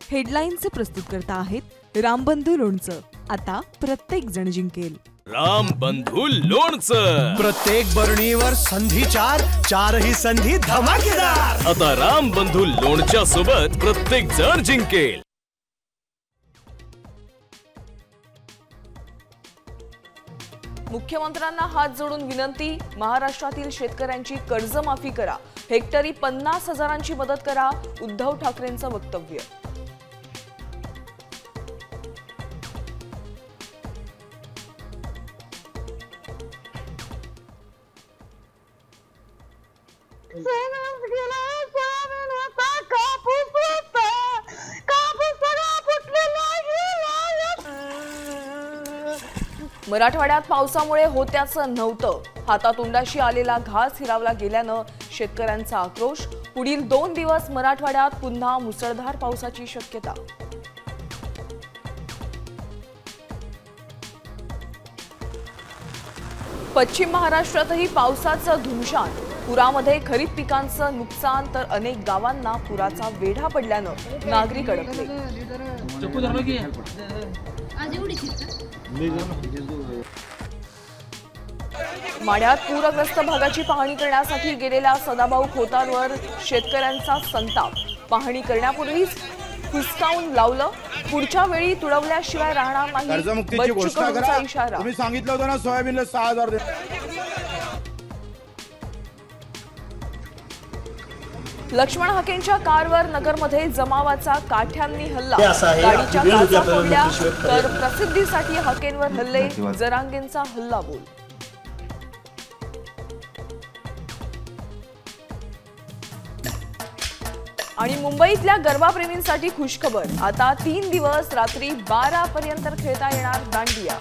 हेडलाईनचे प्रस्तुतकर्ता आहेत रामबंधू लोणचं। आता प्रत्येक जण जिंकेल। रामबंधू लोणचं। प्रत्येक बरणीवर संधी चारही संधी धमाकेदार। आता रामबंधू लोणच्या सोबत प्रत्येक जण जिंकेल। मुख्यमंत्र्यांना हात जोडून विनंती, महाराष्ट्रातील शेतकऱ्यांची कर्जमाफी करा, हेक्टरी 50,000ची मदत करा, उद्धव ठाकरेंचं वक्तव्य। मराठवाड्यात पावसामुळे होत्याचं नव्हतं, हातातोंडाशी आलेला घास हिरावला गेल्यानं शेतकऱ्यांचा आक्रोश। पुढील 2 दिवस मराठवाड्यात पुन्हा मुसळधार पावसाची शक्यता। पश्चिम महाराष्ट्रातही पावसाचं धुमशान, पुरामध्ये खरीप पिकांचं नुकसान तर अनेक गावांना पुराचा वेढा पडल्यानं नागरिक अडकले। माढ्यात पूरग्रस्त भागाची पाहणी करण्यासाठी गेलेल्या सदाभाऊ खोतांवर शेतकऱ्यांचा संताप। पाहणी करण्यापूर्वीच हुसकावून लावलं, पुढच्या वेळी तुडवल्याशिवाय राहणार नाही, कर्जमुक्तीची घोषणा करा। इशारा। तुम्ही सांगितलं होतं ना सोयाबीनला 6,000 दे। लक्ष्मण हाकेंच्या कारवर नगरमध्ये जमावाचा काठ्यांनी हल्ला, गाडीच्या काचा फोडल्या तर प्रसिद्धीसाठी हाकेंवर हल्ले, जरांगेंचा हल्ला बोल। आणि मुंबईतल्या गरबाप्रेमींसाठी खुशखबर, आता 3 दिवस रात्री 12 पर्यंत खेळता येणार दांडिया।